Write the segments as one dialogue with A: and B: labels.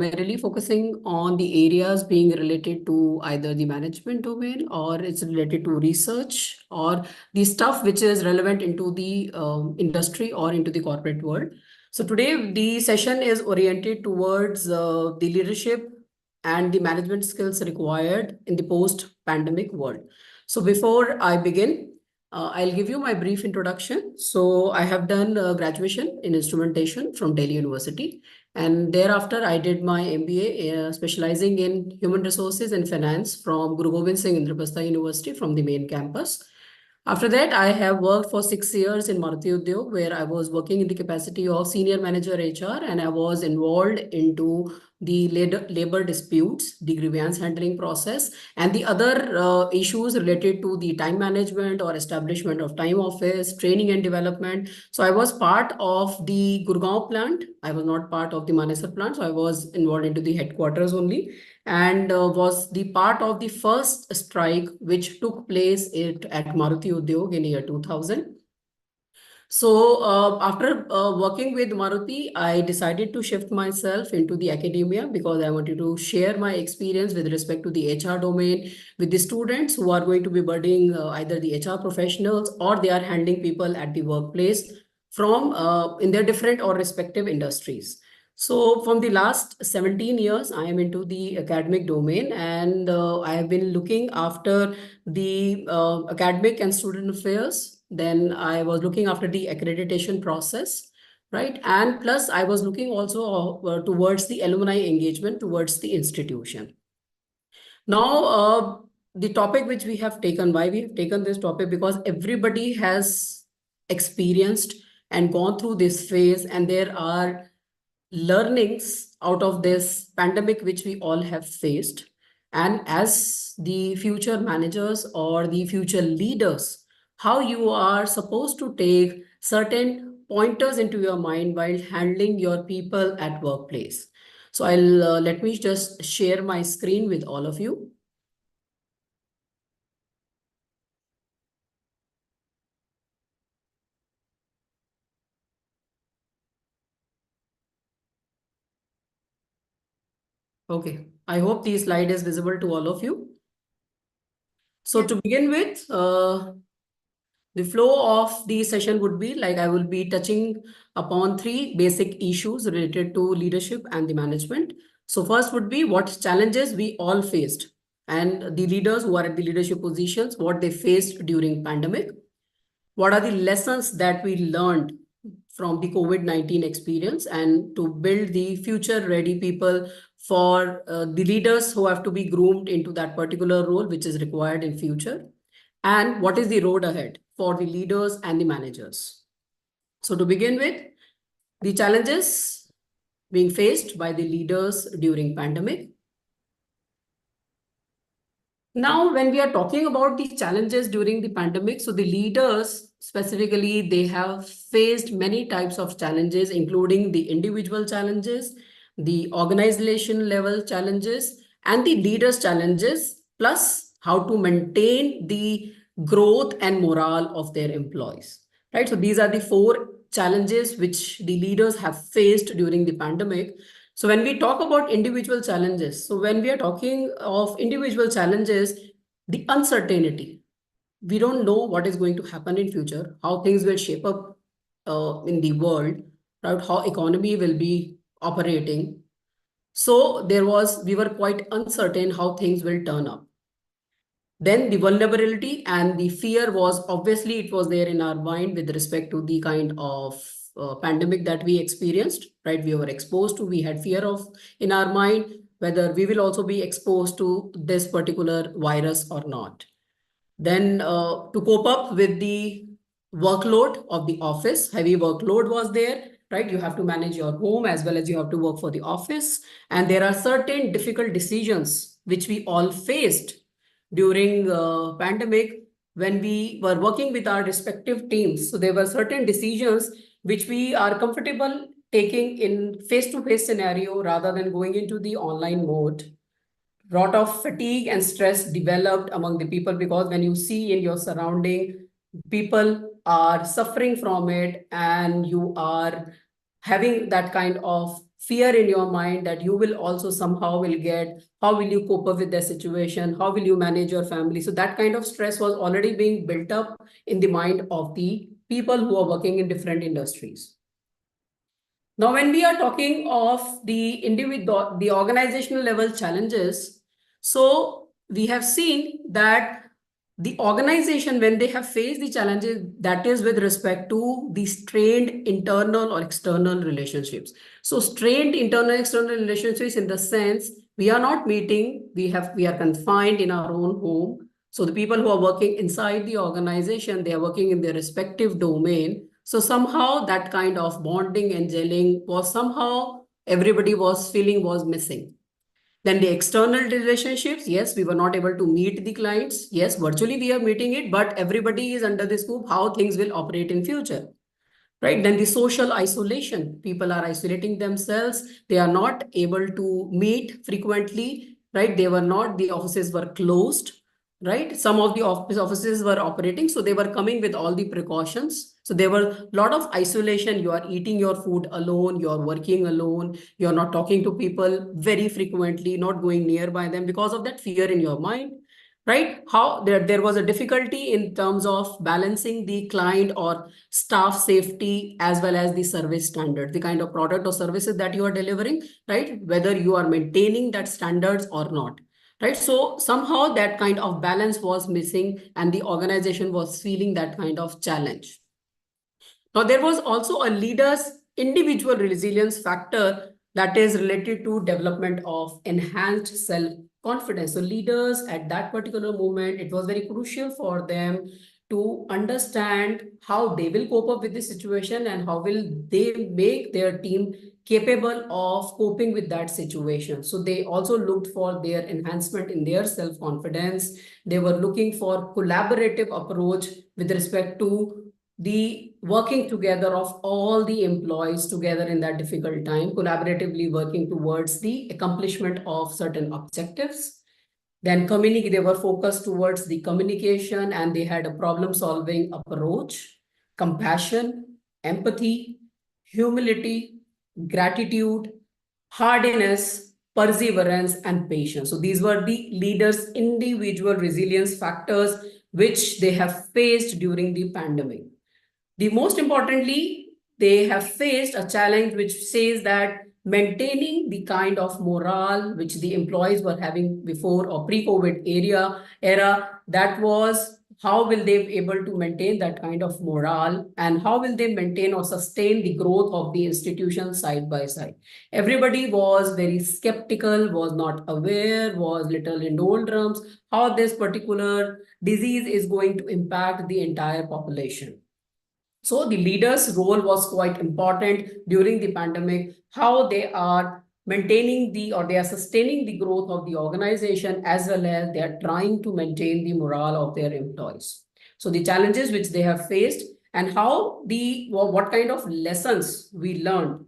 A: primarily focusing on the areas being related to either the management domain or it's related to research or the stuff which is relevant into the industry or into the corporate world. So today the session is oriented towards the leadership and the management skills required in the post-pandemic world. So before I begin, I'll give you my brief introduction. So I have done graduation in instrumentation from Delhi University. And thereafter, I did my MBA specializing in human resources and finance from Guru Gobind Singh Indraprastha University from the main campus. After that, I have worked for 6 years in Maruti Udyog, where I was working in the capacity of senior manager HR, and I was involved into the labor disputes, the grievance handling process, and the other issues related to the time management or establishment of time office, training and development. So I was part of the Gurgaon plant. I was not part of the Manesar plant, so I was involved into the headquarters only and was the part of the first strike which took place at Maruti Udyog in year 2000. So after working with Maruti, I decided to shift myself into the academia because I wanted to share my experience with respect to the HR domain with the students who are going to be budding either the HR professionals or they are handling people at the workplace from in their different or respective industries. So from the last 17 years, I am into the academic domain and I have been looking after the academic and student affairs. Then I was looking after the accreditation process, right? And plus I was looking also towards the alumni engagement towards the institution. Now, the topic which we have taken, why we have taken this topic, because everybody has experienced and gone through this phase and there are learnings out of this pandemic which we all have faced. And as the future managers or the future leaders, how you are supposed to take certain pointers into your mind while handling your people at workplace. So I'll let me just share my screen with all of you. Okay, I hope the slide is visible to all of you. So to begin with, the flow of the session would be like I will be touching upon three basic issues related to leadership and the management. So first would be what challenges we all faced and the leaders who are at the leadership positions, what they faced during pandemic. What are the lessons that we learned from the COVID-19 experience and to build the future ready people for the leaders who have to be groomed into that particular role which is required in future, and what is the road ahead for the leaders and the managers. So to begin with, the challenges being faced by the leaders during pandemic. Now, when we are talking about the challenges during the pandemic, so the leaders specifically, they have faced many types of challenges, including the individual challenges, the organization level challenges, and the leaders challenges, plus how to maintain the growth and morale of their employees, right? So these are the four challenges which the leaders have faced during the pandemic. So when we talk about individual challenges, so when we are talking of individual challenges, the uncertainty, we don't know what is going to happen in future, how things will shape up in the world, right? How economy will be operating. So we were quite uncertain how things will turn up. Then the vulnerability and the fear was obviously it was there in our mind with respect to the kind of pandemic that we experienced, right? We were exposed to, we had fear of in our mind whether we will also be exposed to this particular virus or not. Then to cope up with the workload of the office, heavy workload was there, right? You have to manage your home as well as you have to work for the office. And there are certain difficult decisions which we all faced during pandemic when we were working with our respective teams. So there were certain decisions which we are comfortable taking in face-to-face scenario rather than going into the online mode. Lot of fatigue and stress developed among the people because when you see in your surrounding, people are suffering from it and you are having that kind of fear in your mind that you will also somehow will get, how will you cope up with the situation, how will you manage your family. So that kind of stress was already being built up in the mind of the people who are working in different industries. Now, when we are talking of the individual, the organizational level challenges, so we have seen that the organization, when they have faced the challenges, that is with respect to the strained internal or external relationships. So strained internal external relationships in the sense we are not meeting, we are confined in our own home. So the people who are working inside the organization, they are working in their respective domain. So somehow that kind of bonding and gelling was somehow everybody was feeling was missing. Then the external relationships, yes, we were not able to meet the clients. Yes, virtually we are meeting it, but everybody is under the scope how things will operate in future. Right? Then the social isolation. People are isolating themselves. They are not able to meet frequently. Right? They were not, the offices were closed. Right? Some of the offices were operating, so they were coming with all the precautions. So there were a lot of isolation. You are eating your food alone, you're working alone, you're not talking to people very frequently, not going nearby them because of that fear in your mind. Right? How there was a difficulty in terms of balancing the client or staff safety as well as the service standard, the kind of product or services that you are delivering, right? Whether you are maintaining that standards or not, right? So somehow that kind of balance was missing and the organization was feeling that kind of challenge. Now, there was also a leader's individual resilience factor that is related to development of enhanced self-confidence. So leaders at that particular moment, it was very crucial for them to understand how they will cope up with the situation and how will they make their team capable of coping with that situation. So they also looked for their enhancement in their self-confidence. They were looking for collaborative approach with respect to the working together of all the employees together in that difficult time, collaboratively working towards the accomplishment of certain objectives. Then they were focused towards the communication and they had a problem solving approach, compassion, empathy, humility, gratitude, hardiness, perseverance, and patience. So these were the leaders' individual resilience factors which they have faced during the pandemic. The most importantly, they have faced a challenge which says that maintaining the kind of morale which the employees were having before or pre-COVID era, that was how will they be able to maintain that kind of morale and how will they maintain or sustain the growth of the institution side by side. Everybody was very skeptical, was not aware, was little in doldrums, how this particular disease is going to impact the entire population. So the leader's role was quite important during the pandemic, how they are maintaining the or they are sustaining the growth of the organization as well as they are trying to maintain the morale of their employees. So the challenges which they have faced and how what kind of lessons we learned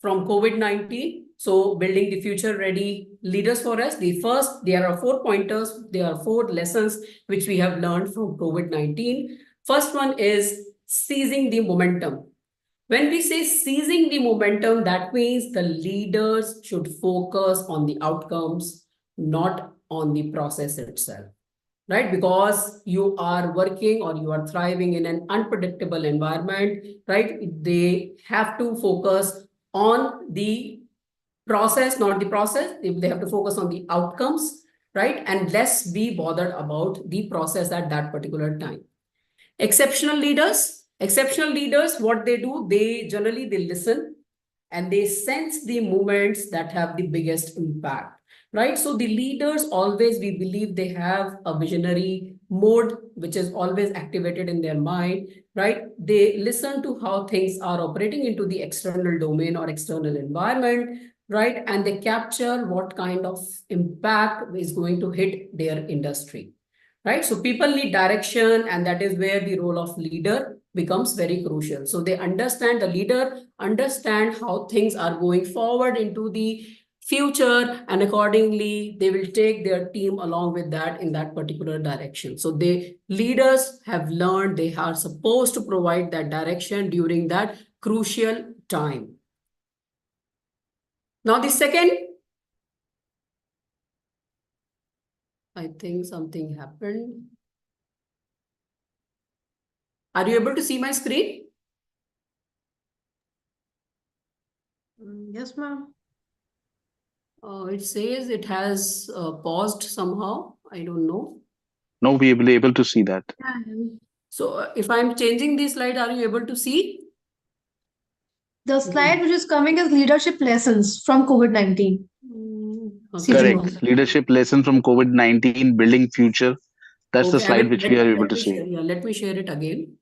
A: from COVID-19. So building the future ready leaders for us. There are 4 pointers, there are 4 lessons which we have learned from COVID-19. First one is seizing the momentum. When we say seizing the momentum, that means the leaders should focus on the outcomes, not on the process itself, right? Because you are working or you are thriving in an unpredictable environment, right? They have to focus on the process, not the process. They have to focus on the outcomes, right? And less be bothered about the process at that particular time. Exceptional leaders, what they do, they listen and they sense the movements that have the biggest impact, right? So the leaders always, we believe they have a visionary mode, which is always activated in their mind, right? They listen to how things are operating into the external domain or external environment, right? And they capture what kind of impact is going to hit their industry. Right? So people need direction, and that is where the role of leader becomes very crucial. So the leader understand how things are going forward into the future, and accordingly, they will take their team along with that in that particular direction. So leaders have learned they are supposed to provide that direction during that crucial time. Now the second, I think something happened. Are you able to see my screen?
B: Yes, ma'am.
A: It says it has paused somehow. I don't know.
C: No, we will be able to see that.
B: Yeah.
A: So if I'm changing the slide, are you able to see?
B: The slide which is coming is leadership lessons from COVID-19.
A: Okay.
B: CG
C: Correct.
B: one.
C: Leadership lesson from COVID-19, building future. That's the
A: Okay,
C: slide which we are able to see.
A: let me share it again.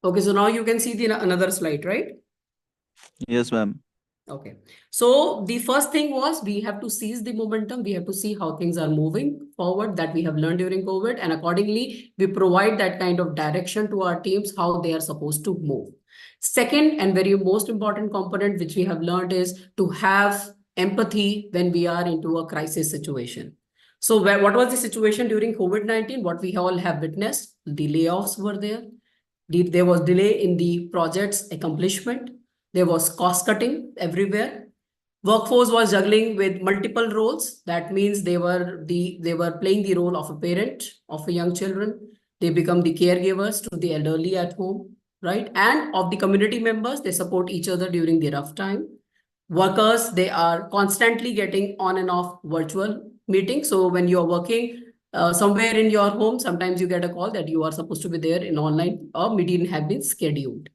A: Okay, so now you can see the another slide, right?
D: Yes, ma'am.
A: Okay. So the first thing was we have to seize the momentum. We have to see how things are moving forward that we have learned during COVID. And accordingly, we provide that kind of direction to our teams, how they are supposed to move. Second, and very most important component which we have learned is to have empathy when we are into a crisis situation. So what was the situation during COVID-19? What we all have witnessed, the layoffs were there. There was delay in the project's accomplishment. There was cost cutting everywhere. Workforce was juggling with multiple roles. That means they were playing the role of a parent of a young children. They become the caregivers to the elderly at home, right? And of the community members, they support each other during the rough time. Workers, they are constantly getting on and off virtual meetings. So when you are working somewhere in your home, sometimes you get a call that you are supposed to be there in online or meeting have been scheduled.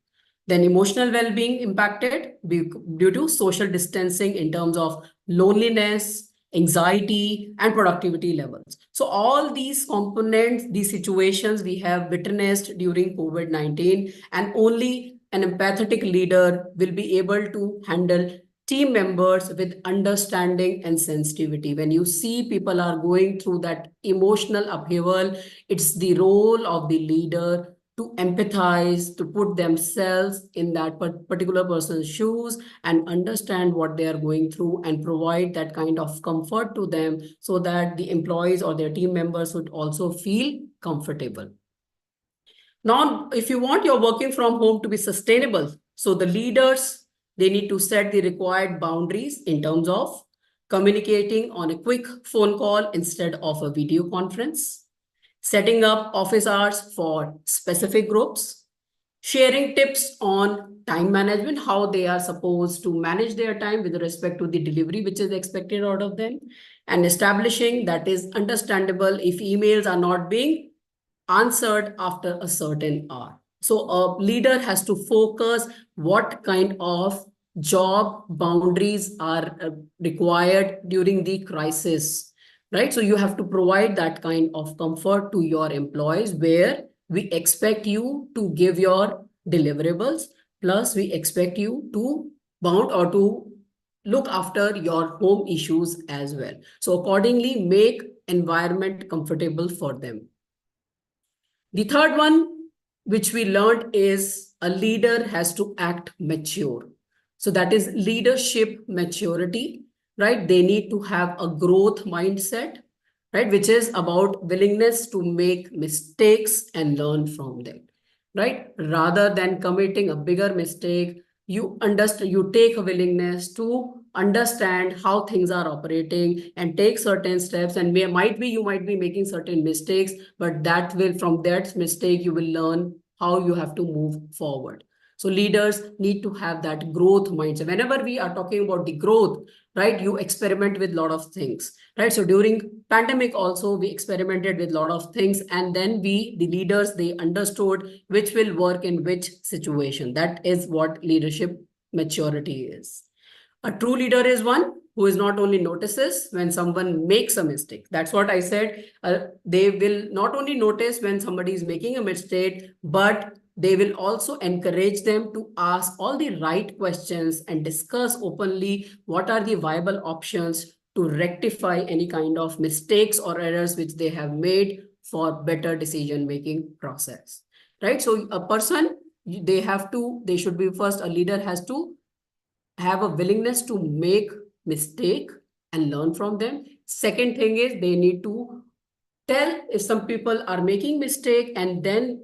A: Then emotional well-being impacted due to social distancing in terms of loneliness, anxiety, and productivity levels. So all these components, these situations we have witnessed during COVID-19, and only an empathetic leader will be able to handle team members with understanding and sensitivity. When you see people are going through that emotional upheaval, it's the role of the leader to empathize, to put themselves in that particular person's shoes and understand what they are going through and provide that kind of comfort to them so that the employees or their team members would also feel comfortable. Now, if you want your working from home to be sustainable, so the leaders, they need to set the required boundaries in terms of communicating on a quick phone call instead of a video conference, setting up office hours for specific groups, sharing tips on time management, how they are supposed to manage their time with respect to the delivery which is expected out of them, and establishing that is understandable if emails are not being answered after a certain hour. So a leader has to focus what kind of job boundaries are required during the crisis, right? So you have to provide that kind of comfort to your employees where we expect you to give your deliverables, plus we expect you to bound or to look after your home issues as well. So accordingly, make environment comfortable for them. The third one, which we learned, is a leader has to act mature. So that is leadership maturity, right? They need to have a growth mindset, right? Which is about willingness to make mistakes and learn from them, right? Rather than committing a bigger mistake, you understand, you take a willingness to understand how things are operating and take certain steps, and might be you might be making certain mistakes, but that will, from that mistake you will learn how you have to move forward. So leaders need to have that growth mindset. Whenever we are talking about the growth, right, you experiment with a lot of things, right? So during pandemic also we experimented with a lot of things, and then the leaders, they understood which will work in which situation. That is what leadership maturity is. A true leader is one who is not only notices when someone makes a mistake. That's what I said. They will not only notice when somebody is making a mistake, but they will also encourage them to ask all the right questions and discuss openly what are the viable options to rectify any kind of mistakes or errors which they have made for better decision-making process, right? So a person, they should be first, a leader has to have a willingness to make mistake and learn from them. Second thing is they need to tell if some people are making mistake, and then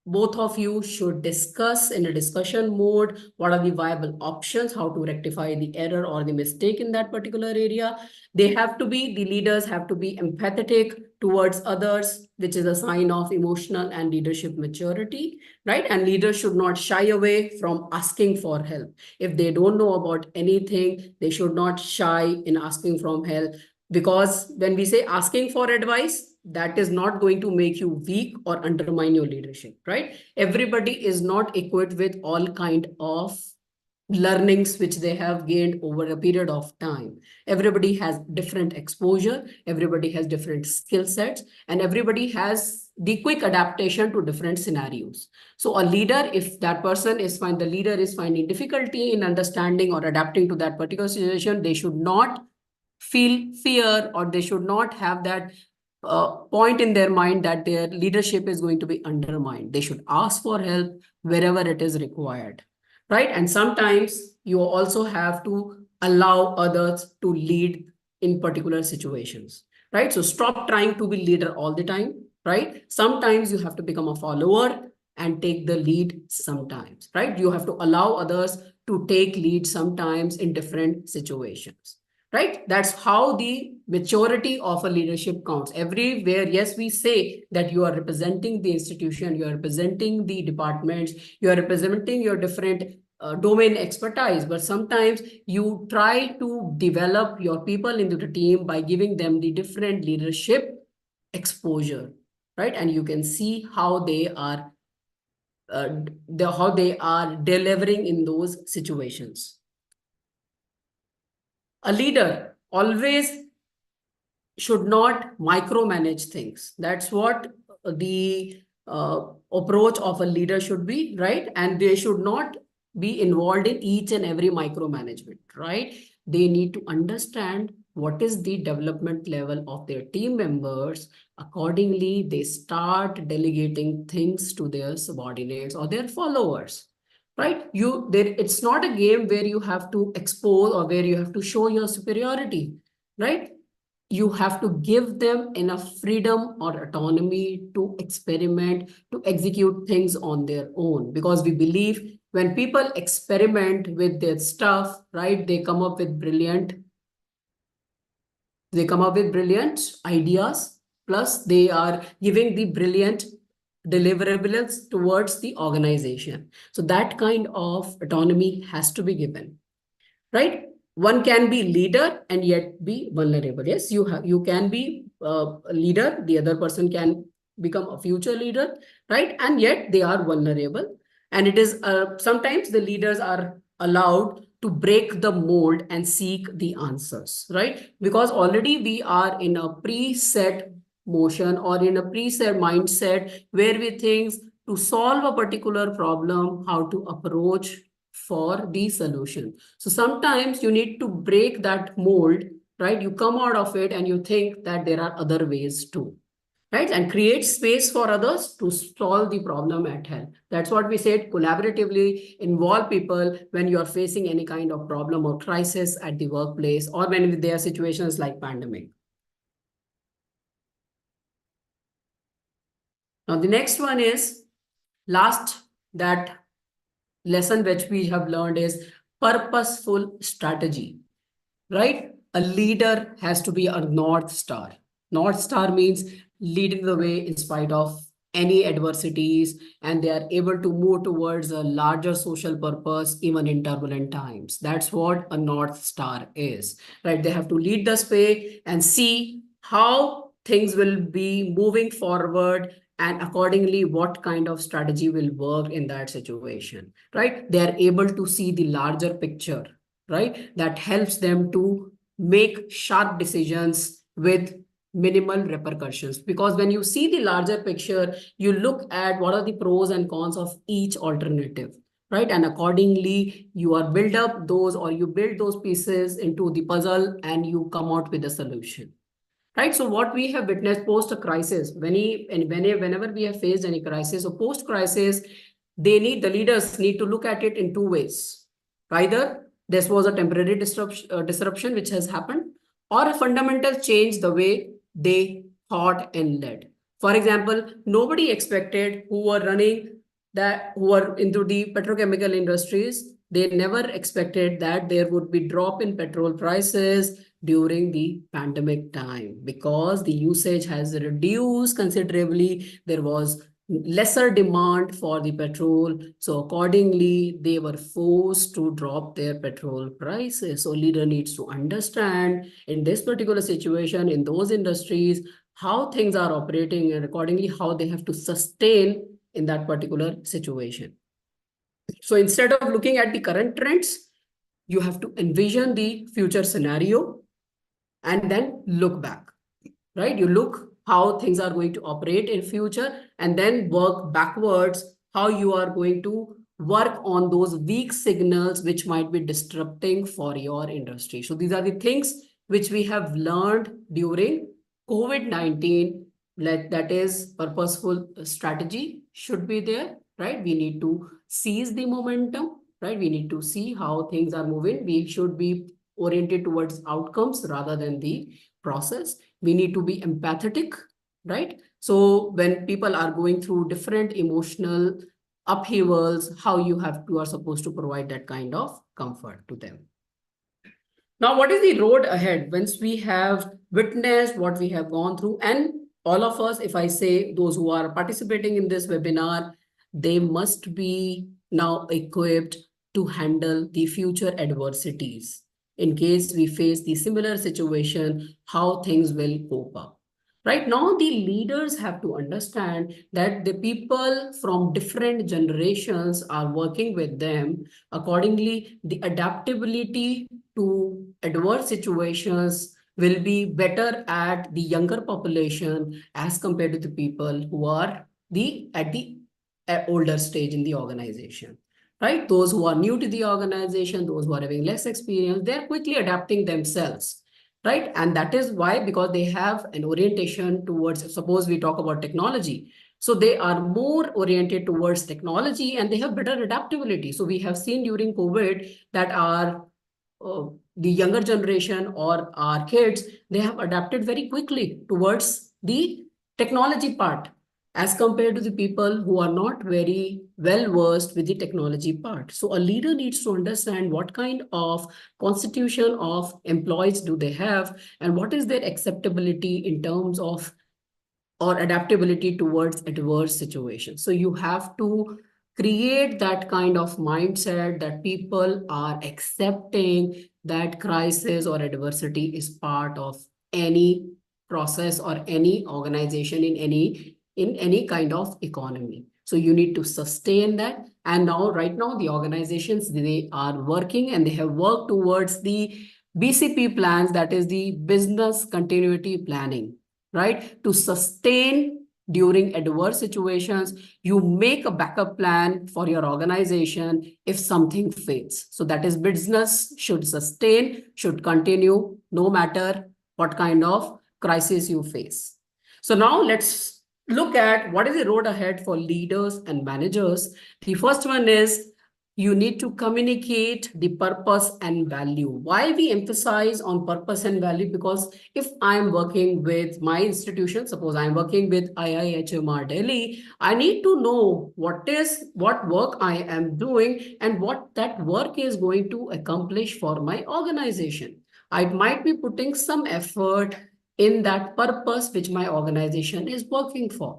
A: both of you should discuss in a discussion mode what are the viable options, how to rectify the error or the mistake in that particular area. The leaders have to be empathetic towards others, which is a sign of emotional and leadership maturity, right? And leaders should not shy away from asking for help. If they don't know about anything, they should not shy in asking from help, because when we say asking for advice, that is not going to make you weak or undermine your leadership, right? Everybody is not equipped with all kind of learnings which they have gained over a period of time. Everybody has different exposure, everybody has different skill sets, and everybody has the quick adaptation to different scenarios. So a leader, if that person is the leader is finding difficulty in understanding or adapting to that particular situation, they should not feel fear, or they should not have that point in their mind that their leadership is going to be undermined. They should ask for help wherever it is required, right? And sometimes you also have to allow others to lead in particular situations, right? So stop trying to be leader all the time, right? Sometimes you have to become a follower and take the lead sometimes, right? You have to allow others to take lead sometimes in different situations, right? That's how the maturity of a leadership counts. Everywhere, yes, we say that you are representing the institution, you are representing the departments, you are representing your different domain expertise, but sometimes you try to develop your people into the team by giving them the different leadership exposure, right? And you can see how they are delivering in those situations. A leader always should not micromanage things. That's what the approach of a leader should be, right? And they should not be involved in each and every micromanagement, right? They need to understand what is the development level of their team members. Accordingly, they start delegating things to their subordinates or their followers, right? It's not a game where you have to expose or where you have to show your superiority, right? You have to give them enough freedom or autonomy to experiment, to execute things on their own. Because we believe when people experiment with their stuff, right, they come up with brilliant ideas, plus they are giving the brilliant deliverables towards the organization. So that kind of autonomy has to be given, right? One can be leader and yet be vulnerable. Yes, you can be a leader, the other person can become a future leader, right? And yet they are vulnerable. And it is sometimes the leaders are allowed to break the mold and seek the answers, right? Because already we are in a preset motion or in a preset mindset where we think to solve a particular problem, how to approach for the solution. So sometimes you need to break that mold, right? You come out of it and you think that there are other ways too, right? And create space for others to solve the problem at hand. That's what we said, collaboratively involve people when you are facing any kind of problem or crisis at the workplace, or when there are situations like pandemic. Now, the next one is last, that lesson which we have learned is purposeful strategy, right? A leader has to be a North Star. North Star means leading the way in spite of any adversities, and they are able to move towards a larger social purpose even in turbulent times. That's what a North Star is, right? They have to lead the way and see how things will be moving forward, and accordingly what kind of strategy will work in that situation, right? They are able to see the larger picture, right? That helps them to make sharp decisions with minimal repercussions. Because when you see the larger picture, you look at what are the pros and cons of each alternative, right? And accordingly, you are build up those, or you build those pieces into the puzzle and you come out with a solution, right? So what we have witnessed post a crisis, whenever we have faced any crisis or post crisis, the leaders need to look at it in two ways. Either this was a temporary disruption which has happened, or a fundamental change the way they thought and led. For example, nobody expected who were into the petrochemical industries. They never expected that there would be drop in petrol prices during the pandemic time, because the usage has reduced considerably. There was lesser demand for the petrol. So accordingly, they were forced to drop their petrol prices. So leader needs to understand in this particular situation, in those industries, how things are operating, and accordingly how they have to sustain in that particular situation. So instead of looking at the current trends, you have to envision the future scenario and then look back, right? You look how things are going to operate in future and then work backwards how you are going to work on those weak signals which might be disrupting for your industry. So these are the things which we have learned during COVID-19. That is, purposeful strategy should be there, right? We need to seize the momentum, right? We need to see how things are moving. We should be oriented towards outcomes rather than the process. We need to be empathetic, right? So when people are going through different emotional upheavals, how you are supposed to provide that kind of comfort to them. Now, what is the road ahead once we have witnessed what we have gone through? And all of us, if I say those who are participating in this webinar, they must be now equipped to handle the future adversities. In case we face the similar situation, how things will cope up. Right now, the leaders have to understand that the people from different generations are working with them. Accordingly, the adaptability to adverse situations will be better at the younger population as compared to the people who are at the older stage in the organization, right? Those who are new to the organization, those who are having less experience, they're quickly adapting themselves, right? And that is why, because they have an orientation towards, suppose we talk about technology, so they are more oriented towards technology and they have better adaptability. So we have seen during COVID that the younger generation or our kids, they have adapted very quickly towards the technology part as compared to the people who are not very well versed with the technology part. So a leader needs to understand what kind of constitution of employees do they have and what is their acceptability in terms of or adaptability towards adverse situations. So you have to create that kind of mindset that people are accepting that crisis or adversity is part of any process or any organization in any kind of economy. So you need to sustain that. And now, right now, the organizations, they are working and they have worked towards the BCP plans, that is the business continuity planning, right? To sustain during adverse situations, you make a backup plan for your organization if something fails. So that is, business should sustain, should continue, no matter what kind of crisis you face. So now let's look at what is the road ahead for leaders and managers. The first one is you need to communicate the purpose and value. Why we emphasize on purpose and value? Because if I'm working with my institution, suppose I'm working with IIHMR Delhi, I need to know what work I am doing and what that work is going to accomplish for my organization. I might be putting some effort in that purpose which my organization is working for.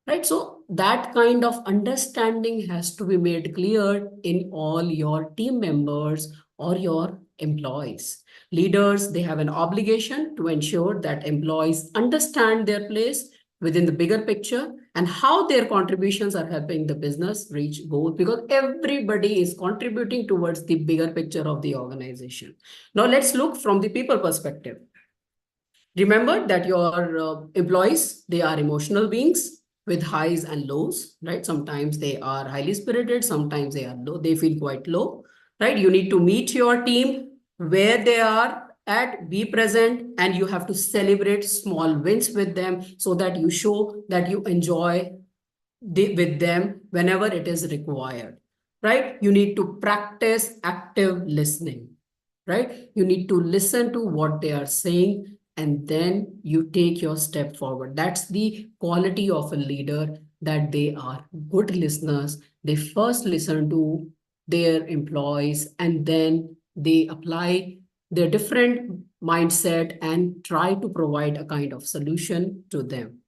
A: Right. So that kind of understanding has to be made clear in all your team members or your employees. Leaders, they have an obligation to ensure that employees understand their place within the bigger picture and how their contributions are helping the business reach goals, because everybody is contributing towards the bigger picture of the organization. Now let's look from the people perspective. Remember that your employees, they are emotional beings with highs and lows, right? Sometimes they are highly spirited, sometimes they are low, they feel quite low, right? You need to meet your team where they are at be present, and you have to celebrate small wins with them so that you show that you enjoy with them whenever it is required, right? You need to practice active listening, right? You need to listen to what they are saying and then you take your step forward. That's the quality of a leader, that they are good listeners. They first listen to their employees and then they apply their different mindset and try to provide a kind of solution to them.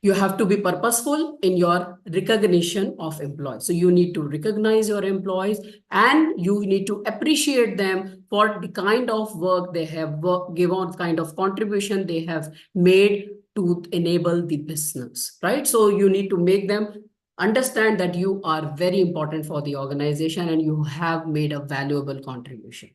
A: You have to be purposeful in your recognition of employees. So you need to recognize your employees and you need to appreciate them for the kind of work they have given, kind of contribution they have made to enable the business, right? So you need to make them understand that you are very important for the organization and you have made a valuable contribution.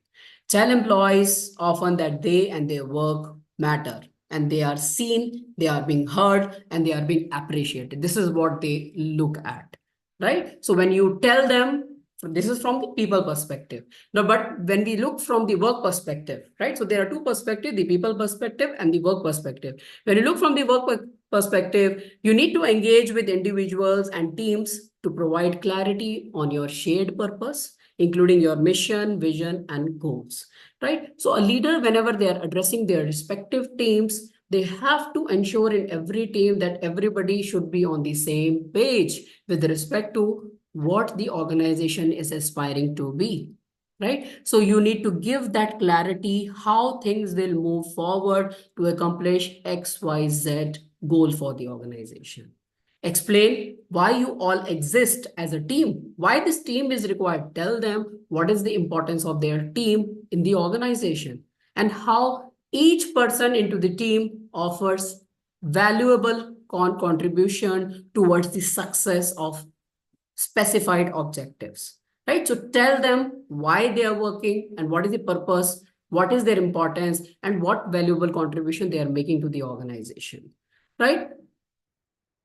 A: Tell employees often that they and their work matter and they are seen, they are being heard, and they are being appreciated. This is what they look at, right? So when you tell them, this is from the people perspective. Now, but when we look from the work perspective, right? So there are two perspectives, the people perspective and the work perspective. When you look from the work perspective, you need to engage with individuals and teams to provide clarity on your shared purpose, including your mission, vision, and goals, right? So a leader, whenever they are addressing their respective teams, they have to ensure in every team that everybody should be on the same page with respect to what the organization is aspiring to be, right? So you need to give that clarity how things will move forward to accomplish XYZ goal for the organization. Explain why you all exist as a team, why this team is required. Tell them what is the importance of their team in the organization and how each person into the team offers valuable contribution towards the success of specified objectives, right? So tell them why they are working and what is the purpose, what is their importance, and what valuable contribution they are making to the organization, right?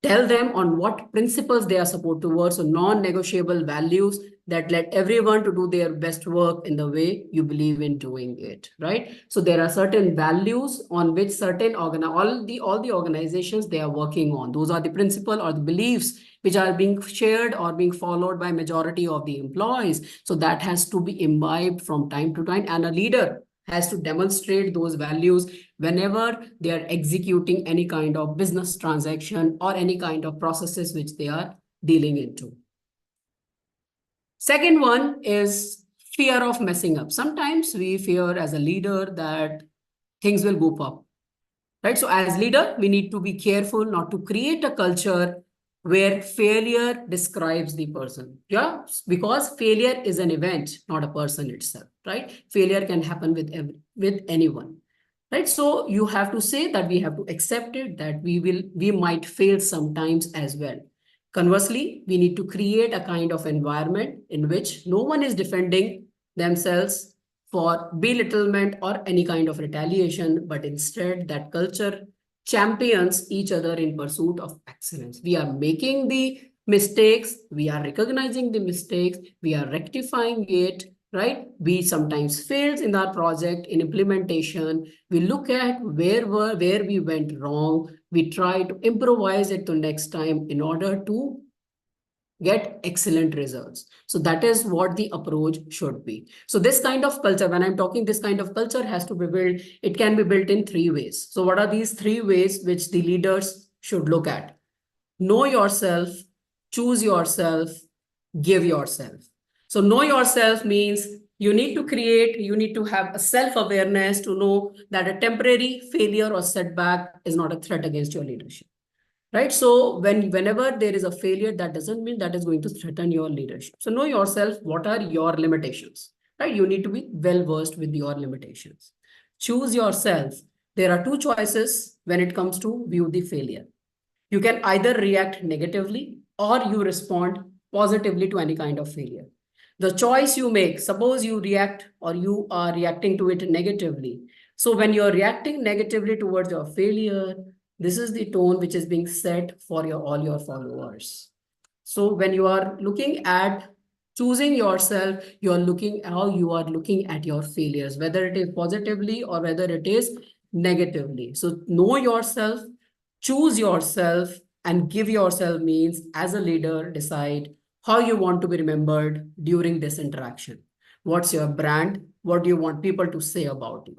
A: Tell them on what principles they are supposed to work, so non-negotiable values that let everyone to do their best work in the way you believe in doing it, right? So there are certain values on which certain all the organizations they are working on. Those are the principle or the beliefs which are being shared or being followed by majority of the employees. So that has to be imbibed from time to time, and a leader has to demonstrate those values whenever they are executing any kind of business transaction or any kind of processes which they are dealing into. Second one is fear of messing up. Sometimes we fear as a leader that things will go up, right? So as leader, we need to be careful not to create a culture where failure describes the person. Yeah, because failure is an event, not a person itself, right? Failure can happen with anyone, right? So you have to say that we have to accept it, that we might fail sometimes as well. Conversely, we need to create a kind of environment in which no one is defending themselves for belittlement or any kind of retaliation, but instead that culture champions each other in pursuit of excellence. We are making the mistakes, we are recognizing the mistakes, we are rectifying it, right? We sometimes fails in our project in implementation. We look at where we went wrong. We try to improvise it to next time in order to get excellent results. So that is what the approach should be. So this kind of culture, when I'm talking, this kind of culture has to be built. It can be built in 3 ways. So what are these 3 ways which the leaders should look at? Know yourself, choose yourself, give yourself. So know yourself means you need to have a self-awareness to know that a temporary failure or setback is not a threat against your leadership. Right? So whenever there is a failure, that doesn't mean that is going to threaten your leadership. So know yourself, what are your limitations, right? You need to be well versed with your limitations. Choose yourself. There are 2 choices when it comes to view the failure. You can either react negatively or you respond positively to any kind of failure. The choice you make, suppose you react or you are reacting to it negatively. So when you're reacting negatively towards your failure, this is the tone which is being set for all your followers. So when you are looking at Choosing yourself, you're looking how you are looking at your failures, whether it is positively or whether it is negatively. So know yourself, choose yourself, and give yourself means as a leader, decide how you want to be remembered during this interaction. What's your brand? What do you want people to say about you?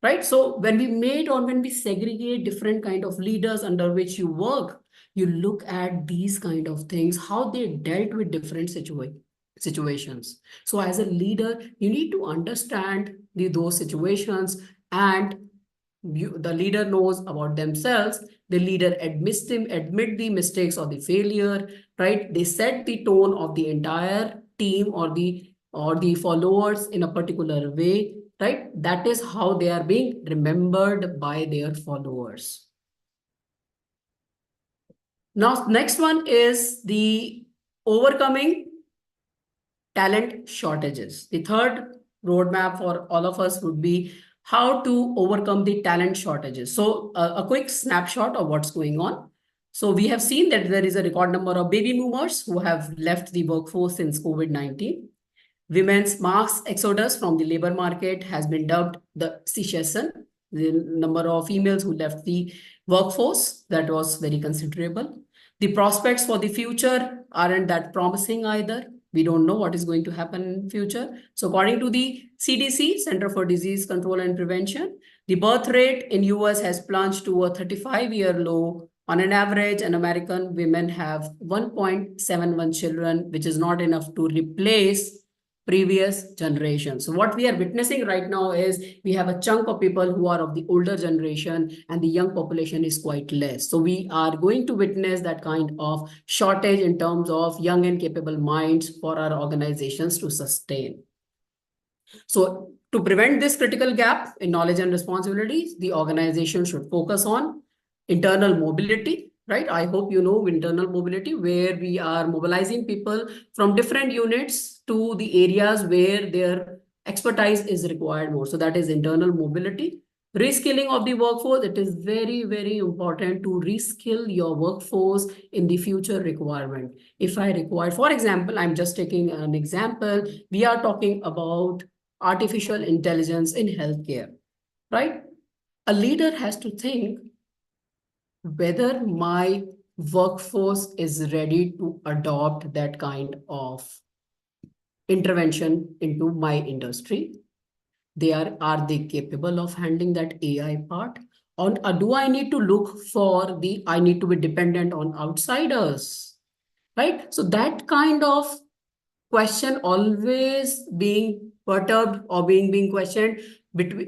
A: Right? So when we made or when we segregate different kind of leaders under which you work, you look at these kind of things, how they dealt with different situations. So as a leader, you need to understand those situations, and the leader knows about themselves. The leader admit the mistakes or the failure, right? They set the tone of the entire team or the followers in a particular way, right? That is how they are being remembered by their followers. Now, next one is the overcoming talent shortages. The third roadmap for all of us would be how to overcome the talent shortages. So a quick snapshot of what's going on. So we have seen that there is a record number of baby boomers who have left the workforce since COVID-19. Women's mass exodus from the labor market has been dubbed the secession. The number of females who left the workforce, that was very considerable. The prospects for the future aren't that promising either. We don't know what is going to happen in future. So according to the CDC, Center for Disease Control and Prevention, the birth rate in US has plunged to a 35-year low. On an average, an American women have 1.71 children, which is not enough to replace previous generations. So what we are witnessing right now is we have a chunk of people who are of the older generation and the young population is quite less. So we are going to witness that kind of shortage in terms of young and capable minds for our organizations to sustain. So to prevent this critical gap in knowledge and responsibilities, the organization should focus on internal mobility, right? I hope you know internal mobility, where we are mobilizing people from different units to the areas where their expertise is required more. So that is internal mobility. Reskilling of the workforce, it is very, very important to reskill your workforce in the future requirement. If I require, for example, I'm just taking an example, we are talking about artificial intelligence in healthcare, right? A leader has to think whether my workforce is ready to adopt that kind of intervention into my industry. Are they capable of handling that AI part? Or do I need to look for I need to be dependent on outsiders, right? So that kind of question always being perturbed or being questioned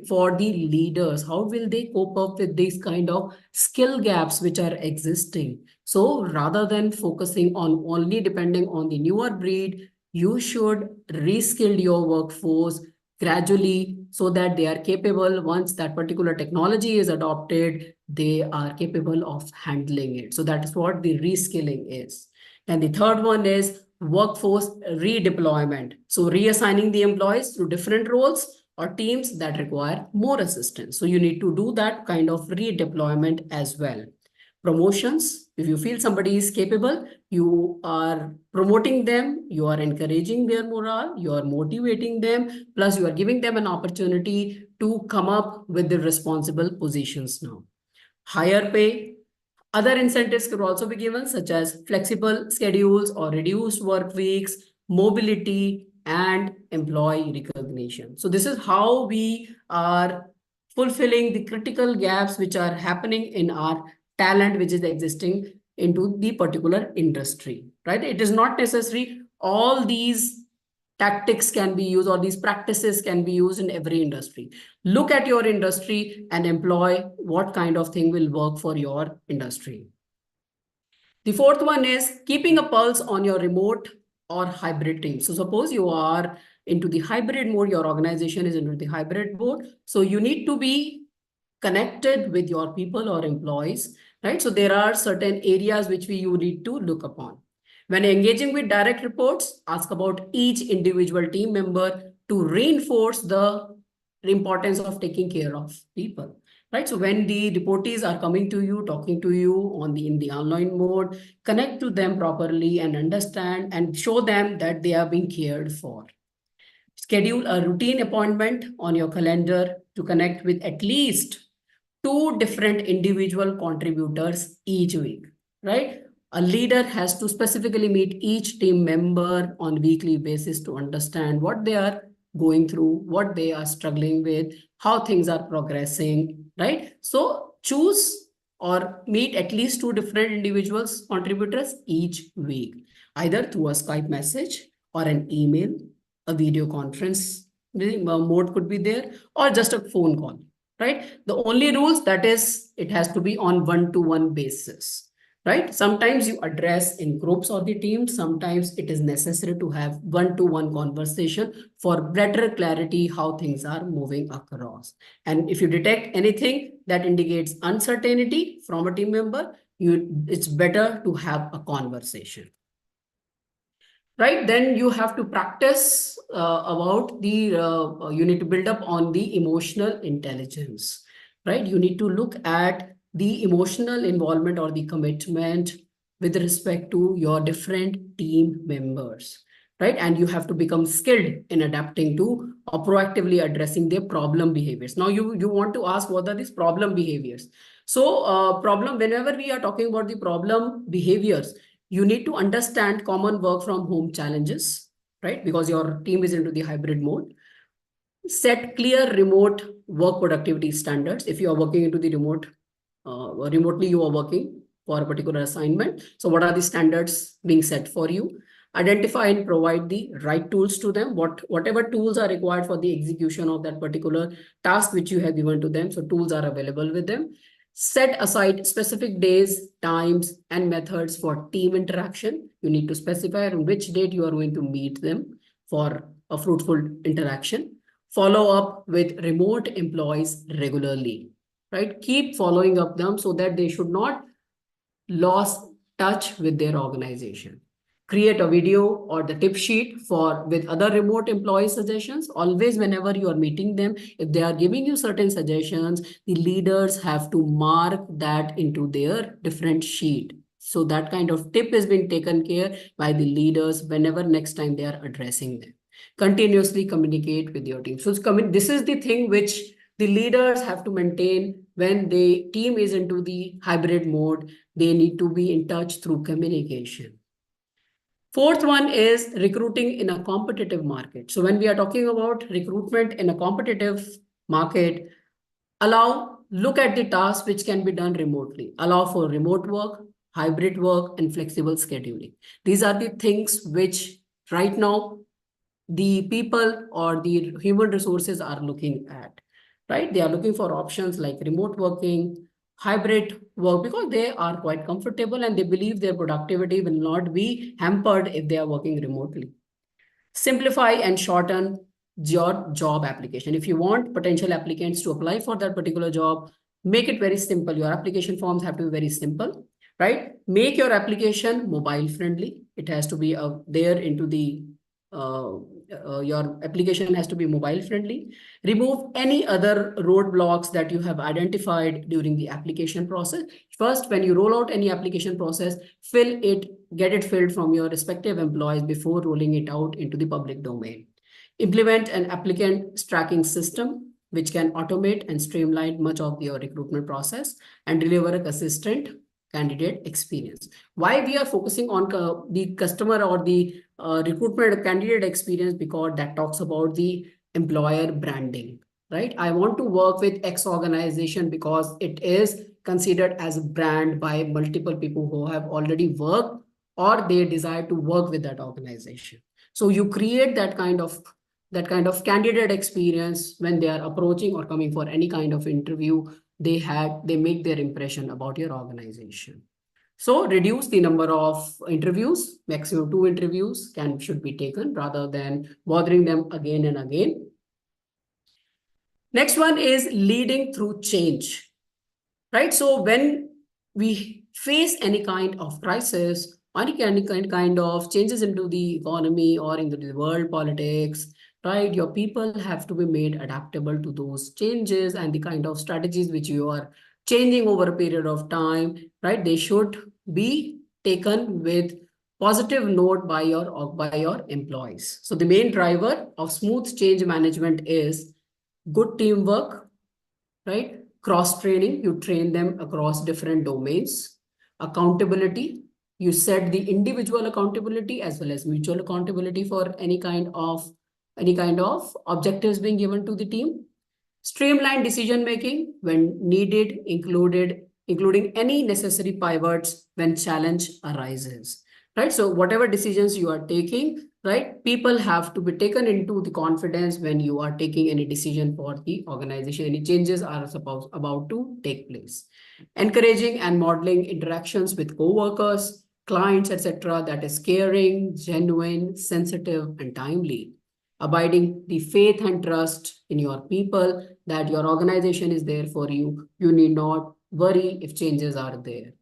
A: for the leaders. How will they cope up with these kind of skill gaps which are existing? So rather than focusing on only depending on the newer breed, you should reskill your workforce gradually so that they are capable. Once that particular technology is adopted, they are capable of handling it. So that is what the reskilling is. And the third one is workforce redeployment. So reassigning the employees to different roles or teams that require more assistance. So you need to do that kind of redeployment as well. Promotions, if you feel somebody is capable, you are promoting them, you are encouraging their morale, you are motivating them, plus you are giving them an opportunity to come up with the responsible positions now. Higher pay. Other incentives could also be given, such as flexible schedules or reduced work weeks, mobility, and employee recognition. So this is how we are fulfilling the critical gaps which are happening in our talent, which is existing into the particular industry, right? It is not necessary all these tactics can be used or these practices can be used in every industry. Look at your industry and employ what kind of thing will work for your industry. The fourth one is keeping a pulse on your remote or hybrid team. So suppose you are into the hybrid mode, your organization is into the hybrid mode. So you need to be connected with your people or employees, right? So there are certain areas which you need to look upon. When engaging with direct reports, ask about each individual team member to reinforce the importance of taking care of people. right? So when the reportees are coming to you, talking to you in the online mode, connect to them properly and understand and show them that they are being cared for. Schedule a routine appointment on your calendar to connect with at least 2 different individual contributors each week, right? A leader has to specifically meet each team member on weekly basis to understand what they are going through, what they are struggling with, how things are progressing, right? So choose or meet at least 2 different individuals contributors each week, either through a Skype message or an email, a video conference mode could be there, or just a phone call, right? The only rules that is it has to be on one-to-one basis, right? Sometimes you address in groups or the teams. Sometimes it is necessary to have one-to-one conversation for better clarity how things are moving across. And if you detect anything that indicates uncertainty from a team member, it's better to have a conversation. Right, then you have to practice about the, you need to build up on the emotional intelligence, right? You need to look at the emotional involvement or the commitment with respect to your different team members, right? And you have to become skilled in adapting to or proactively addressing their problem behaviors. Now, you want to ask what are these problem behaviors? So whenever we are talking about the problem behaviors, you need to understand common work from home challenges, right? Because your team is into the hybrid mode. Set clear remote work productivity standards. If you are working into the remotely you are working for a particular assignment. So what are the standards being set for you? Identify and provide the right tools to them. Whatever tools are required for the execution of that particular task which you have given to them. So tools are available with them. Set aside specific days, times, and methods for team interaction. You need to specify on which date you are going to meet them for a fruitful interaction. Follow up with remote employees regularly, right? Keep following up them so that they should not lose touch with their organization. Create a video or the tip sheet with other remote employee suggestions. Always, whenever you are meeting them, if they are giving you certain suggestions, the leaders have to mark that into their different sheet. So that kind of tip is being taken care by the leaders whenever next time they are addressing them. Continuously communicate with your team. So this is the thing which the leaders have to maintain when the team is into the hybrid mode. They need to be in touch through communication. Fourth one is recruiting in a competitive market. So when we are talking about recruitment in a competitive market, look at the tasks which can be done remotely. Allow for remote work, hybrid work, and flexible scheduling. These are the things which right now the people or the human resources are looking at, right? They are looking for options like remote working, hybrid work, because they are quite comfortable and they believe their productivity will not be hampered if they are working remotely. Simplify and shorten your job application. If you want potential applicants to apply for that particular job, make it very simple. Your application forms have to be very simple, right? Make your application mobile friendly. It has to be there into the your application has to be mobile friendly. Remove any other roadblocks that you have identified during the application process. First, when you roll out any application process, get it filled from your respective employees before rolling it out into the public domain. Implement an applicant tracking system, which can automate and streamline much of your recruitment process and deliver a consistent candidate experience. Why we are focusing on the customer or the recruitment candidate experience? Because that talks about the employer branding, right? I want to work with X organization because it is considered as a brand by multiple people who have already worked or they desire to work with that organization. So you create that kind of candidate experience when they are approaching or coming for any kind of interview. They make their impression about your organization. So reduce the number of interviews. Maximum 2 interviews should be taken rather than bothering them again and again. Next one is leading through change, right? So when we face any kind of crisis, any kind of changes into the economy or into the world politics, right? Your people have to be made adaptable to those changes and the kind of strategies which you are changing over a period of time, right? They should be taken with positive note by your employees. So the main driver of smooth change management is good teamwork, right? Cross training, you train them across different domains. Accountability, you set the individual accountability as well as mutual accountability for any kind of objectives being given to the team. Streamline decision making when needed, including any necessary pivots when challenge arises. Right. So whatever decisions you are taking, right, people have to be taken into the confidence when you are taking any decision for the organization. Any changes are about to take place. Encouraging and modeling interactions with co-workers, clients, etc. that is caring, genuine, sensitive, and timely. Abiding the faith and trust in your people that your organization is there for you. You need not worry if changes are there.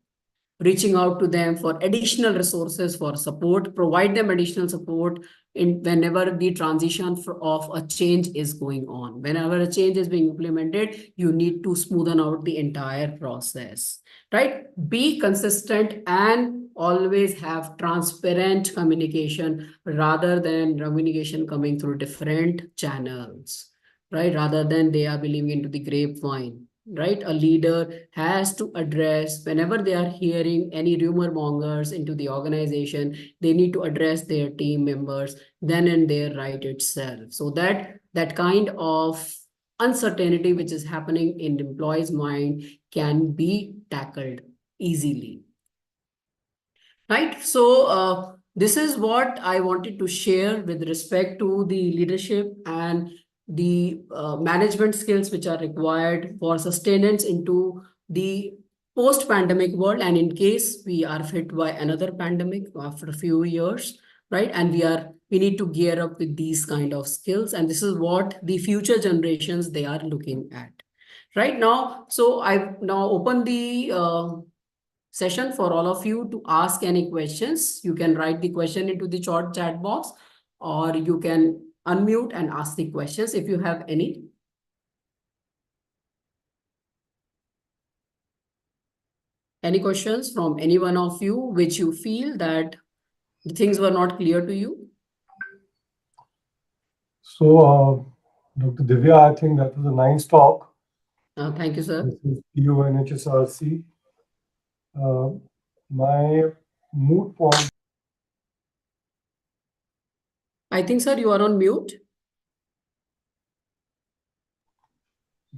A: Reaching out to them for additional resources for support, provide them additional support in whenever the transition of a change is going on. Whenever a change is being implemented, you need to smoothen out the entire process, right? Be consistent and always have transparent communication rather than communication coming through different channels, right? Rather than they are believing into the grapevine, right? A leader has to address whenever they are hearing any rumor mongers into the organization, they need to address their team members then and there right itself. So that kind of uncertainty which is happening in the employee's mind can be tackled easily. Right. So this is what I wanted to share with respect to the leadership and the management skills which are required for sustenance into the post-pandemic world. And in case we are hit by another pandemic after a few years, right? And we need to gear up with these kind of skills. And this is what the future generations they are looking at right now. So I've now opened the session for all of you to ask any questions. You can write the question into the chat box, or you can unmute and ask the questions if you have any. Any questions from any one of you which you feel that the things were not clear to you?
E: So, Dr. Divya, I think that was a nice talk.
A: Thank you, sir.
E: This is IIHMR. My moot point.
A: I think, sir, you are on mute.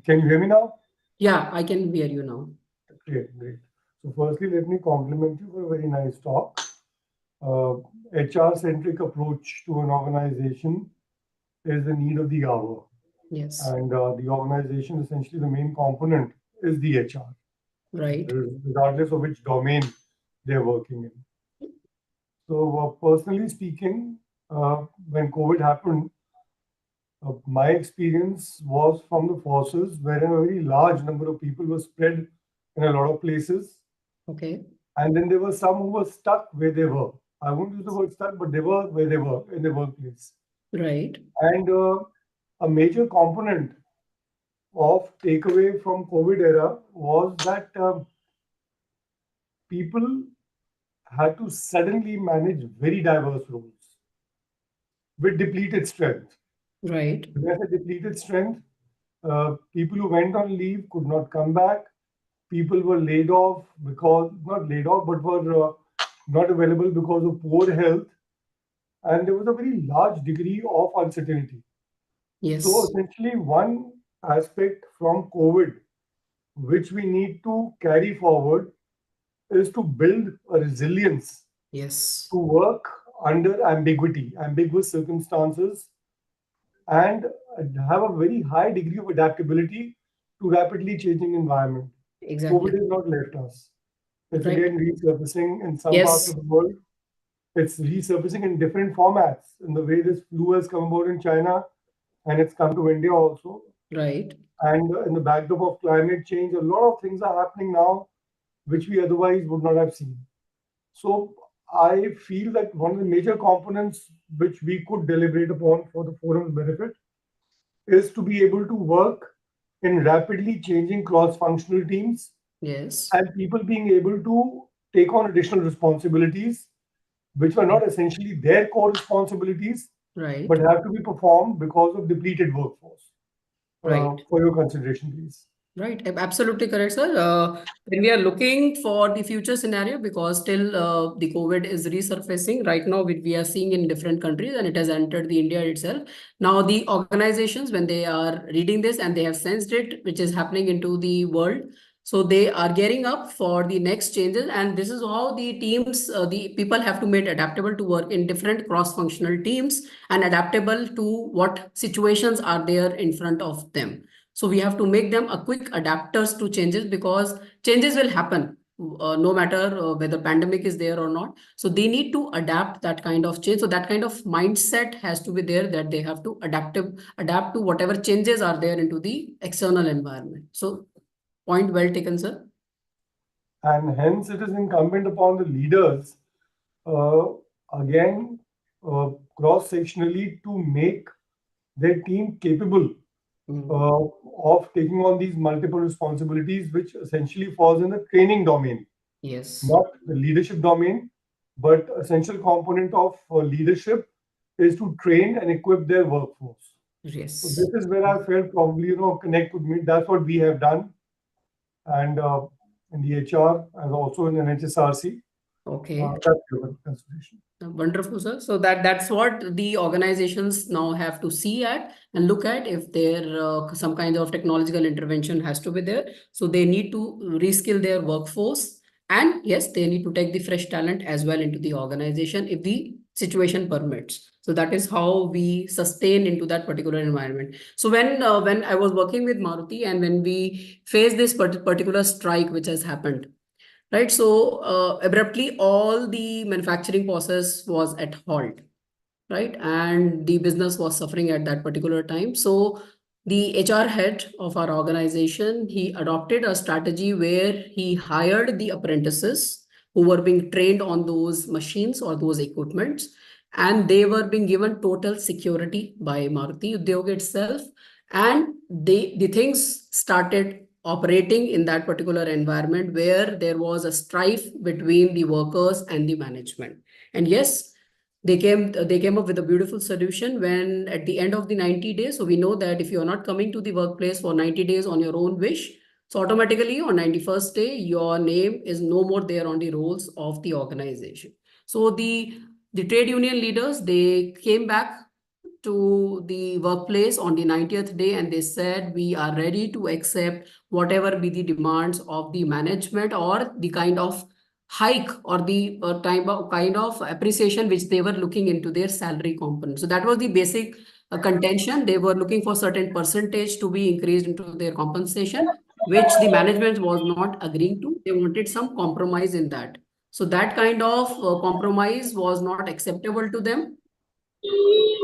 E: Can you hear me now?
A: Yeah, I can hear you now.
E: Great, great. So, firstly, let me compliment you for a very nice talk. HR-centric approach to an organization is the need of the hour.
A: Yes.
E: And the organization, essentially, the main component is the HR.
A: Right.
E: Regardless of which domain they're working in. So, personally speaking, when COVID happened, my experience was from the forces wherein a very large number of people were spread in a lot of places.
A: Okay.
E: And then there were some who were stuck where they were. I won't use the word stuck, but they were where they were in the workplace.
A: Right.
E: And a major component of takeaway from COVID era was that people had to suddenly manage very diverse roles with depleted strength.
A: Right.
E: When I say depleted strength, people who went on leave could not come back. People were laid off because, not laid off, but were not available because of poor health. And there was a very large degree of uncertainty.
A: Yes.
E: So essentially, one aspect from COVID, which we need to carry forward, is to build a resilience
A: Yes.
E: to work under ambiguous circumstances, and have a very high degree of adaptability to rapidly changing environment.
A: Exactly.
E: COVID has not left us. It's
A: Right.
E: again resurfacing in some parts
A: Yes.
E: of the world. It's resurfacing in different formats. In the way this flu has come about in China, and it's come to India also.
A: Right.
E: And in the backdrop of climate change, a lot of things are happening now which we otherwise would not have seen. So I feel that one of the major components which we could deliberate upon for the forum's benefit is to be able to work in rapidly changing cross-functional teams
A: Yes.
E: and people being able to take on additional responsibilities which were not essentially their core responsibilities
A: Right.
E: but have to be performed because of depleted workforce.
A: Right.
E: For your consideration, please.
A: Right, absolutely correct, sir. When we are looking for the future scenario, because still the COVID is resurfacing right now, we are seeing in different countries and it has entered the India itself. Now, the organizations, when they are reading this and they have sensed it, which is happening into the world, so they are gearing up for the next changes. And this is how the teams, the people have to make adaptable to work in different cross-functional teams and adaptable to what situations are there in front of them. So we have to make them a quick adapters to changes because changes will happen no matter whether pandemic is there or not. So they need to adapt that kind of change. So that kind of mindset has to be there that they have to adapt to whatever changes are there into the external environment. So point well taken, sir.
E: And hence it is incumbent upon the leaders, uh, again, cross-sectionally to make their team capable of taking on these multiple responsibilities, which essentially falls in the training domain,
A: Yes.
E: not the leadership domain, but essential component of leadership is to train and equip their workforce. So
A: Yes.
E: this is where I felt probably, connect with me. That's what we have done. And in the HR and also in NHSRC,
A: Okay.
E: that's your consideration.
A: Wonderful, sir. So that's what the organizations now have to see at and look at if there some kind of technological intervention has to be there. So they need to reskill their workforce, and yes, they need to take the fresh talent as well into the organization if the situation permits. So that is how we sustain into that particular environment. So when I was working with Maruti and when we faced this particular strike which has happened, right? So abruptly, all the manufacturing process was at halt, right? And the business was suffering at that particular time. So the HR head of our organization, he adopted a strategy where he hired the apprentices who were being trained on those machines or those equipments, and they were being given total security by Maruti Udyog itself. And the things started operating in that particular environment where there was a strife between the workers and the management. And yes, they came up with a beautiful solution when at the end of the 90 days, so we know that if you are not coming to the workplace for 90 days on your own wish, so automatically on 91st day your name is no more there on the rolls of the organization. So the trade union leaders, they came back to the workplace on the 90th day and they said we are ready to accept whatever be the demands of the management or the kind of hike or the kind of appreciation which they were looking into their salary component. So that was the basic contention. They were looking for certain percentage to be increased into their compensation, which the management was not agreeing to. They wanted some compromise in that. So that kind of compromise was not acceptable to them.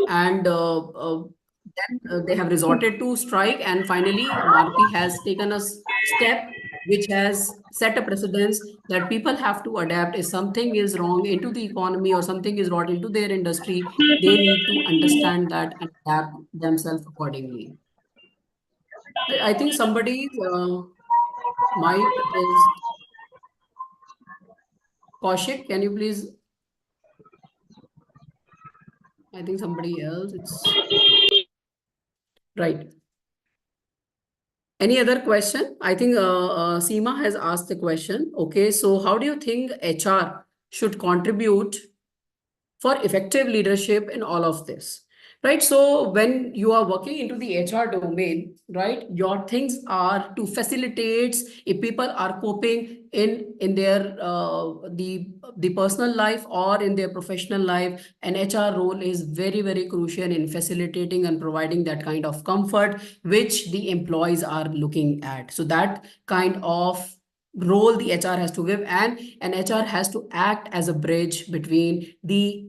A: And then they have resorted to strike, and finally Maruti has taken a step which has set a precedence that people have to adapt. If something is wrong into the economy or something is wrong into their industry, they need to understand that and adapt themselves accordingly. I think somebody's mic is Kaushik. Can you please? I think somebody else. It's right. Any other question? I think Seema has asked the question. Okay, so how do you think HR should contribute for effective leadership in all of this? Right. So when you are working into the HR domain, right, your things are to facilitate if people are coping in their the personal life or in their professional life. An HR role is very, very crucial in facilitating and providing that kind of comfort which the employees are looking at. So that kind of role the HR has to give, and an HR has to act as a bridge between the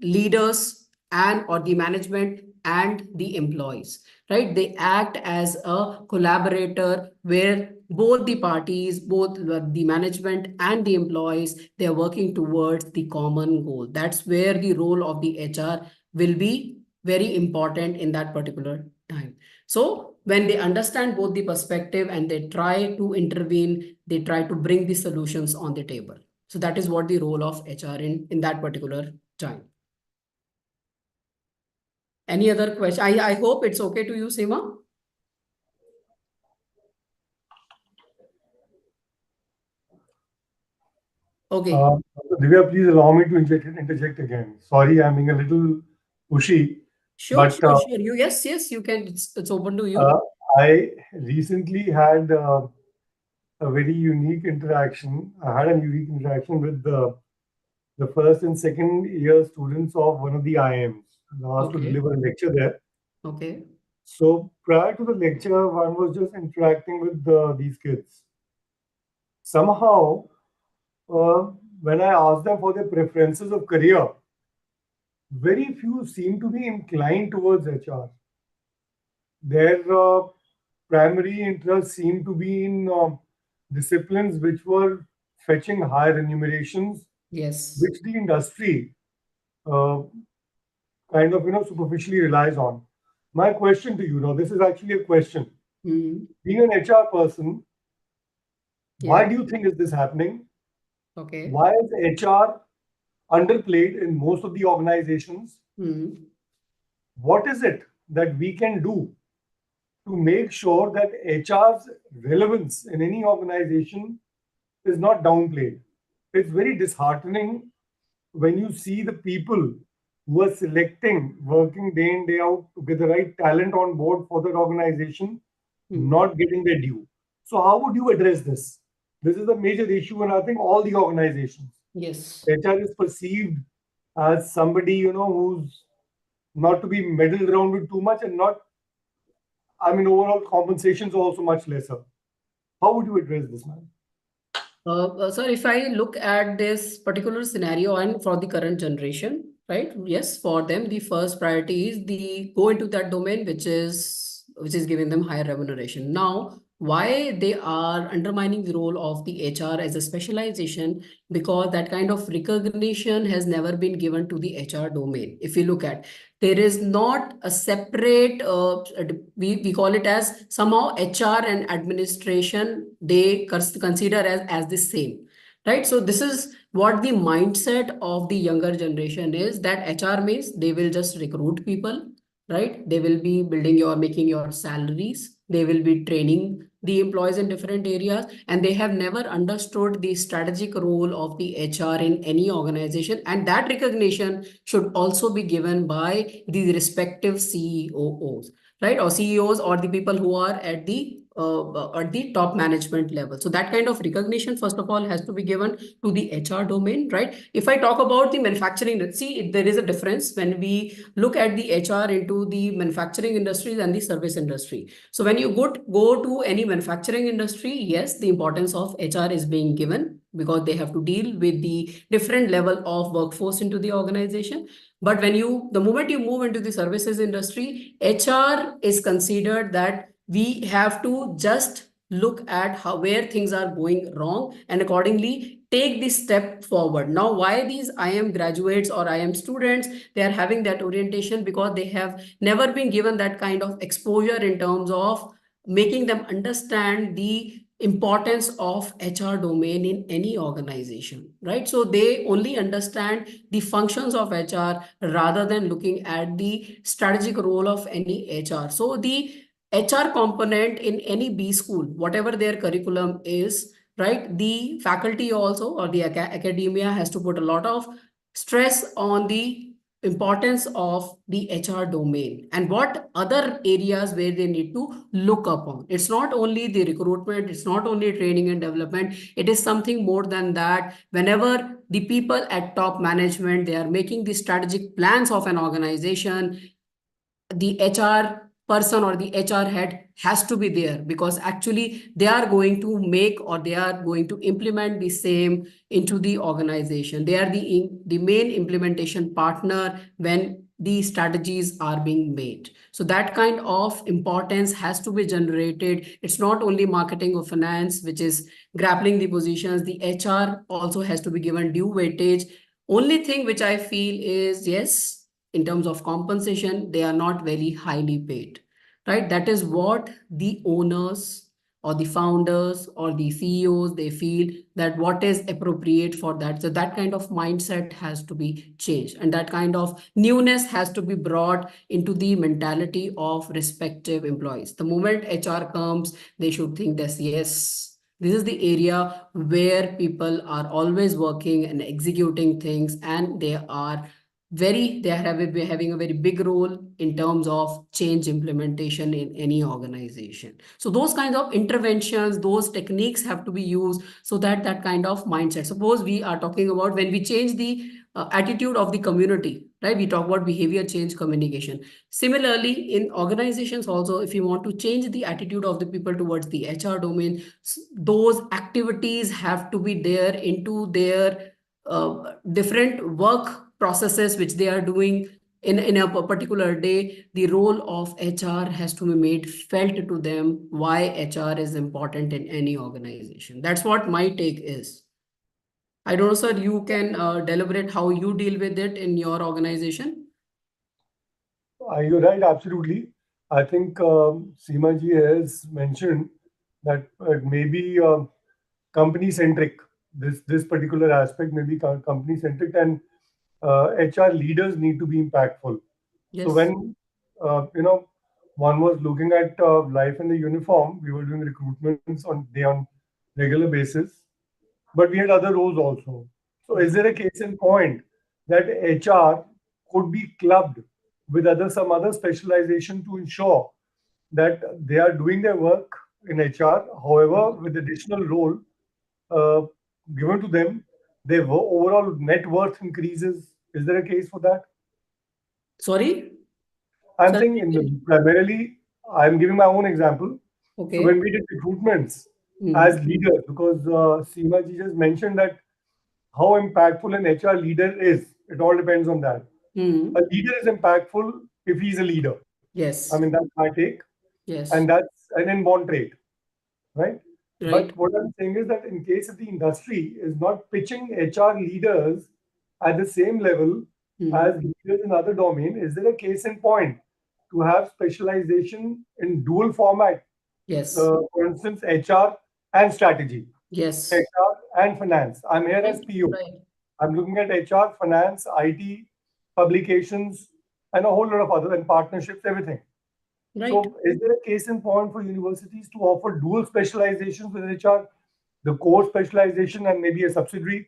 A: leaders and or the management and the employees, right? They act as a collaborator where both the parties, both the management and the employees, they are working towards the common goal. That's where the role of the HR will be very important in that particular time. So when they understand both the perspective and they try to intervene, they try to bring the solutions on the table. So that is what the role of HR in that particular time. Any other question? I hope it's okay to you, Seema. Okay.
E: Divya, please allow me to interject again. Sorry, I'm being a little pushy,
A: Sure,
E: but
A: sure, sure. Yes, you can. It's open to you.
E: I recently had a very unique interaction. I had a unique interaction with the first and second year students of one of the IIMs. I was asked to
A: Okay.
E: deliver a lecture there.
A: Okay.
E: So prior to the lecture, one was just interacting with these kids. Somehow, when I asked them for their preferences of career, very few seem to be inclined towards HR. Their primary interests seem to be in disciplines which were fetching higher remunerations,
A: Yes.
E: which the industry uh, kind of superficially relies on. My question to you now, this is actually a question.
A: Mhm.
E: Being an HR person, why
A: Yeah.
E: do you think is this happening?
A: Okay.
E: Why is HR underplayed in most of the organizations?
A: Mhm.
E: What is it that we can do to make sure that HR's relevance in any organization is not downplayed? It's very disheartening when you see the people who are selecting, working day in, day out to get the right talent on board for that organization,
A: Mhm.
E: not getting their due. So, how would you address this? This is a major issue, and I think all the organizations.
A: Yes.
E: HR is perceived as somebody, who's not to be meddled around with too much, and not, I mean, overall compensations are also much lesser. How would you address this, man?
A: Sir, if I look at this particular scenario and for the current generation, right? Yes, for them, the first priority is the go into that domain, which is giving them higher remuneration. Now, why they are undermining the role of the HR as a specialization? Because that kind of recognition has never been given to the HR domain. If you look at, there is not a separate we call it as somehow HR and administration they consider as the same, right? So this is what the mindset of the younger generation is, that HR means they will just recruit people, right? They will be building your making your salaries, they will be training the employees in different areas, and they have never understood the strategic role of the HR in any organization, and that recognition should also be given by the respective CEOs, right? Or CEOs, or the people who are at the top management level. So that kind of recognition, first of all, has to be given to the HR domain, right? If I talk about the manufacturing, let's see, there is a difference when we look at the HR into the manufacturing industries and the service industry. So when you go to any manufacturing industry, yes, the importance of HR is being given because they have to deal with the different level of workforce into the organization. But the moment you move into the services industry, HR is considered that we have to just look at where things are going wrong and accordingly take this step forward. Now, why these IIM graduates or IIM students, they are having that orientation because they have never been given that kind of exposure in terms of making them understand the importance of HR domain in any organization, right? So they only understand the functions of HR rather than looking at the strategic role of any HR. So the HR component in any B school, whatever their curriculum is, right? The faculty also or the academia has to put a lot of stress on the importance of the HR domain and what other areas where they need to look upon. It's not only the recruitment, it's not only training and development, it is something more than that. Whenever the people at top management, they are making the strategic plans of an organization, the HR person or the HR head has to be there because actually they are going to make or they are going to implement the same into the organization. They are the main implementation partner when the strategies are being made. So that kind of importance has to be generated. It's not only marketing or finance, which is grappling the positions. The HR also has to be given due weightage. Only thing which I feel is, yes, in terms of compensation, they are not very highly paid, right? That is what the owners or the founders or the CEOs, they feel that what is appropriate for that. So that kind of mindset has to be changed, and that kind of newness has to be brought into the mentality of respective employees. The moment HR comes, they should think this, yes, this is the area where people are always working and executing things, and they are having a very big role in terms of change implementation in any organization. So those kinds of interventions, those techniques have to be used, so that that kind of mindset. Suppose we are talking about when we change the attitude of the community, right? We talk about behavior change communication. Similarly, in organizations also, if you want to change the attitude of the people towards the HR domain, those activities have to be there into their different work processes which they are doing in a particular day. The role of HR has to be made felt to them, why HR is important in any organization. That's what my take is. I don't know, sir, you can deliberate how you deal with it in your organization.
E: You're right, absolutely. I think Seema ji has mentioned that it may be company centric. This particular aspect may be company centric, and HR leaders need to be impactful.
A: Yes.
E: So when one was looking at life in the uniform, we were doing recruitments on regular basis, but we had other roles also. So is there a case in point that HR could be clubbed with some other specialization to ensure that they are doing their work in HR, however, with additional role uh, given to them, their overall net worth increases? Is there a case for that?
A: Sorry?
E: I'm
A: Sorry.
E: saying primarily, I'm giving my own example. So
A: Okay.
E: when we did recruitments as leaders, because Seema ji just mentioned that how impactful an HR leader is, it all depends on that. A leader is impactful if he's a leader.
A: Yes.
E: I mean, that's my take.
A: Yes.
E: And that's an inborn trait, right?
A: Right.
E: But what I'm saying is that in case if the industry is not pitching HR leaders at the same level as leaders in other domain, is there a case in point to have specialization in dual format?
A: Yes.
E: For instance, HR and strategy,
A: Yes.
E: HR and finance. I'm here as PO.
A: Right.
E: I'm looking at HR, finance, IT, publications, and a whole lot of other, and partnerships, everything.
A: Right.
E: So, is there a case in point for universities to offer dual specializations with HR, the core specialization and maybe a subsidiary?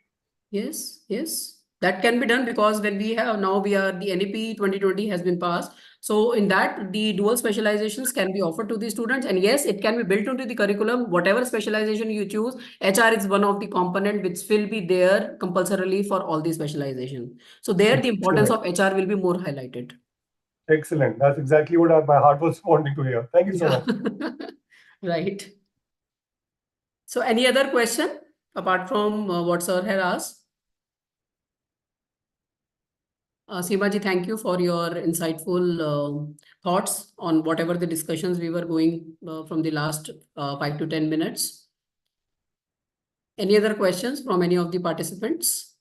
A: Yes, yes. That can be done, because when we have now, we are the NEP 2020 has been passed. So in that, the dual specializations can be offered to the students. And yes, it can be built into the curriculum. Whatever specialization you choose, HR is one of the component which will be there compulsorily for all the specialization. So there, the importance of HR will be more highlighted.
E: Excellent. That's exactly what my heart was wanting to hear. Thank you so much.
A: Right. So any other question apart from what sir had asked? Seema ji, thank you for your insightful thoughts on whatever the discussions we were going from the last 5 to 10 minutes. Any other questions from any of the participants?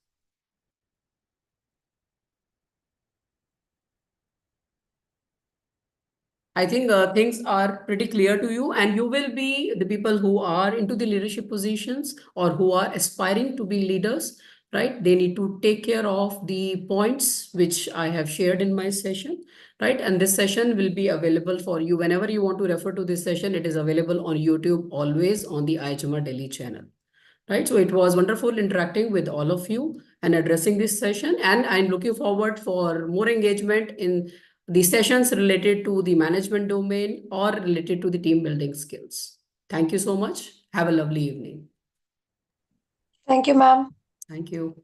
A: I think things are pretty clear to you, and you will be the people who are into the leadership positions or who are aspiring to be leaders, right? They need to take care of the points which I have shared in my session, right? And this session will be available for you whenever you want to refer to this session. It is available on YouTube, always on the IIHMR Delhi channel. Right. So it was wonderful interacting with all of you and addressing this session. And I'm looking forward for more engagement in the sessions related to the management domain or related to the team building skills. Thank you so much. Have a lovely evening.
B: Thank you, ma'am.
A: Thank you.